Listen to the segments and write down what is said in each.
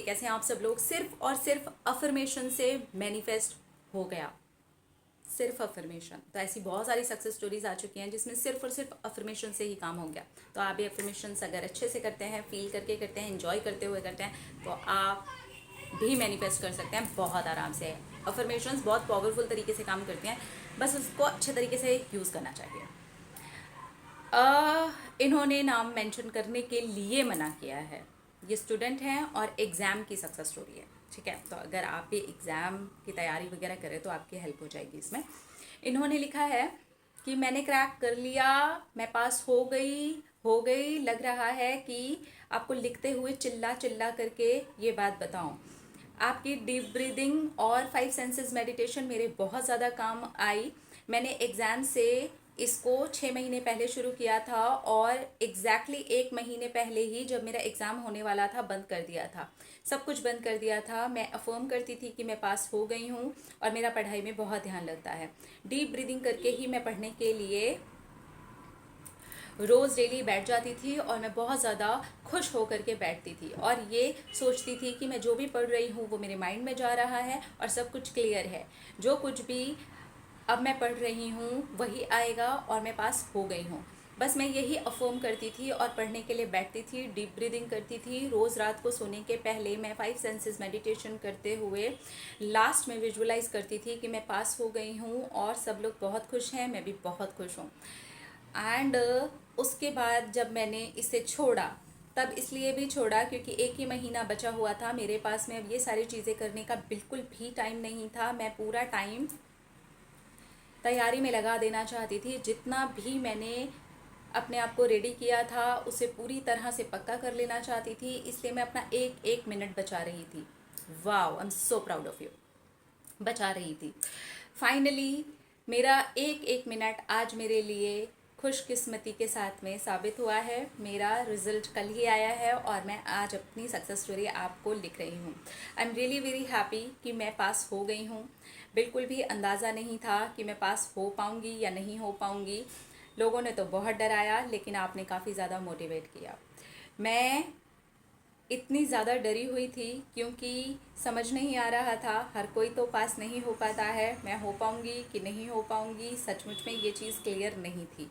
कैसे हैं आप सब लोग। सिर्फ और सिर्फ अफर्मेशन से मैनिफेस्ट हो गया, सिर्फ अफर्मेशन। तो ऐसी बहुत सारी सक्सेस स्टोरीज आ चुकी हैं जिसमें सिर्फ और सिर्फ अफर्मेशन से ही काम हो गया। तो आप भी अफर्मेशन अगर अच्छे से करते हैं, फील करके करते हैं, एंजॉय करते हुए करते हैं, तो आप भी मैनिफेस्ट कर सकते हैं बहुत आराम से। अफर्मेशंस बहुत पावरफुल तरीके से काम करती हैं, बस उसको अच्छे तरीके से यूज़ करना चाहिए। इन्होंने नाम मेंशन करने के लिए मना किया है। ये स्टूडेंट हैं और एग्ज़ाम की सक्सेस स्टोरी है, ठीक है। तो अगर आप भी एग्ज़ाम की तैयारी वगैरह करें तो आपकी हेल्प हो जाएगी इसमें। इन्होंने लिखा है कि मैंने क्रैक कर लिया, मैं पास हो गई। लग रहा है कि आपको लिखते हुए चिल्ला चिल्ला करके ये बात बताऊं। आपकी डीप ब्रीदिंग और 5 सेंसेस मेडिटेशन मेरे बहुत ज़्यादा काम आई। मैंने एग्ज़ाम से इसको 6 महीने पहले शुरू किया था और एग्जैक्टली 1 महीने पहले ही जब मेरा एग्ज़ाम होने वाला था बंद कर दिया था, सब कुछ बंद कर दिया था। मैं अफर्म करती थी कि मैं पास हो गई हूँ और मेरा पढ़ाई में बहुत ध्यान लगता है। डीप ब्रीदिंग करके ही मैं पढ़ने के लिए रोज़ डेली बैठ जाती थी और मैं बहुत ज़्यादा खुश होकर के बैठती थी और ये सोचती थी कि मैं जो भी पढ़ रही हूँ वो मेरे माइंड में जा रहा है और सब कुछ क्लियर है। जो कुछ भी अब मैं पढ़ रही हूँ वही आएगा और मैं पास हो गई हूँ। बस मैं यही अफर्म करती थी और पढ़ने के लिए बैठती थी, डीप ब्रीदिंग करती थी। रोज़ रात को सोने के पहले मैं 5 सेंसेस मेडिटेशन करते हुए लास्ट में विजुअलाइज करती थी कि मैं पास हो गई हूँ और सब लोग बहुत खुश हैं, मैं भी बहुत खुश हूँ। एंड उसके बाद जब मैंने इसे छोड़ा, तब इसलिए भी छोड़ा क्योंकि 1 ही महीना बचा हुआ था मेरे पास में। अब ये सारी चीज़ें करने का बिल्कुल भी टाइम नहीं था। मैं पूरा टाइम तैयारी में लगा देना चाहती थी। जितना भी मैंने अपने आप को रेडी किया था उसे पूरी तरह से पक्का कर लेना चाहती थी, इसलिए मैं अपना एक एक मिनट बचा रही थी। Wow, I am so proud of you. बचा रही थी। फाइनली मेरा एक एक मिनट आज मेरे लिए खुशकिस्मती के साथ में साबित हुआ है। मेरा रिजल्ट कल ही आया है और मैं आज अपनी सक्सेस स्टोरी आपको लिख रही हूँ। I am really very happy कि मैं पास हो गई हूँ। बिल्कुल भी अंदाज़ा नहीं था कि मैं पास हो पाऊँगी या नहीं हो पाऊँगी। लोगों ने तो बहुत डराया, लेकिन आपने काफ़ी ज़्यादा मोटिवेट किया। मैं इतनी ज़्यादा डरी हुई थी क्योंकि समझ नहीं आ रहा था, हर कोई तो पास नहीं हो पाता है, मैं हो पाऊँगी कि नहीं हो पाऊँगी, सचमुच में ये चीज़ क्लियर नहीं थी।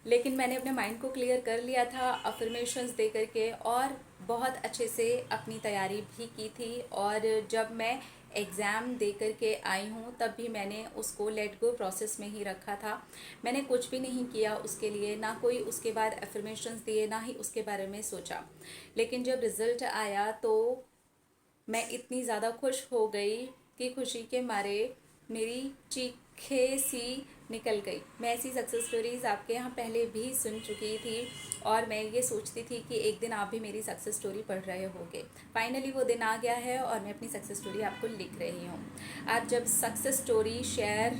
लेकिन मैंने अपने माइंड को क्लियर कर लिया था अफर्मेशंस दे करके और बहुत अच्छे से अपनी तैयारी भी की थी। और जब मैं एग्ज़ाम दे करके आई हूँ तब भी मैंने उसको लेट गो प्रोसेस में ही रखा था। मैंने कुछ भी नहीं किया उसके लिए, ना कोई उसके बाद अफर्मेशंस दिए, ना ही उसके बारे में सोचा। लेकिन जब रिज़ल्ट आया तो मैं इतनी ज़्यादा खुश हो गई कि खुशी के मारे मेरी चीखें सी निकल गई। मैं ऐसी सक्सेस स्टोरीज़ आपके यहाँ पहले भी सुन चुकी थी और मैं ये सोचती थी कि एक दिन आप भी मेरी सक्सेस स्टोरी पढ़ रहे होगे। फाइनली वो दिन आ गया है और मैं अपनी सक्सेस स्टोरी आपको लिख रही हूँ। आज जब सक्सेस स्टोरी शेयर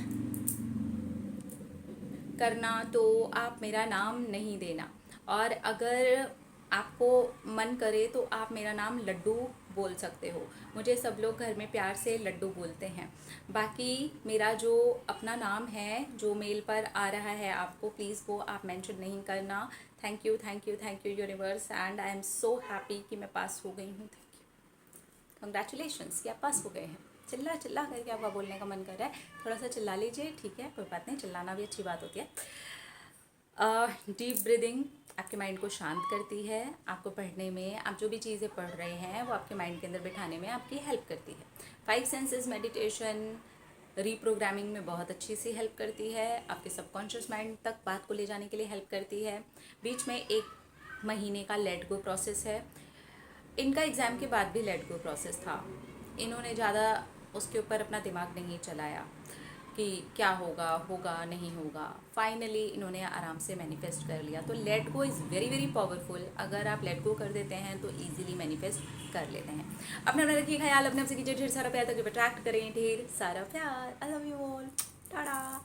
करना तो आप मेरा नाम नहीं देना, और अगर आपको मन करे तो आप मेरा नाम लड्डू बोल सकते हो। मुझे सब लोग घर में प्यार से लड्डू बोलते हैं। बाकी मेरा जो अपना नाम है जो मेल पर आ रहा है आपको, प्लीज़ वो आप मेंशन नहीं करना। Thank you, thank you, thank you universe, and I am so happy कि मैं पास हो गई हूँ। थैंक यू, कंग्रेचुलेशंस कि आप पास हो गए हैं। चिल्ला चिल्ला करके आपका बोलने का मन कर रहा है, थोड़ा सा चिल्ला लीजिए, ठीक है, कोई बात नहीं, चिल्लाना भी अच्छी बात होती है। डीप ब्रीदिंग आपके माइंड को शांत करती है। आपको पढ़ने में, आप जो भी चीज़ें पढ़ रहे हैं वो आपके माइंड के अंदर बिठाने में आपकी हेल्प करती है। 5 सेंसेस मेडिटेशन रीप्रोग्रामिंग में बहुत अच्छी सी हेल्प करती है। आपके सबकॉन्शियस माइंड तक बात को ले जाने के लिए हेल्प करती है। बीच में 1 महीने का लेट गो प्रोसेस है। इनका एग्ज़ाम के बाद भी लेट गो प्रोसेस था। इन्होंने ज़्यादा उसके ऊपर अपना दिमाग नहीं चलाया कि क्या होगा, होगा नहीं होगा। फाइनली इन्होंने आराम से मैनिफेस्ट कर लिया। तो let go is very very powerful. अगर आप लेट गो कर देते हैं तो इजीली मैनिफेस्ट कर लेते हैं। अपने अपना रखिए ख्याल, अपने आपसे कीजिए ढेर सारा प्यार, तक अट्रैक्ट करें ढेर सारा प्यार। I love you all, Tata.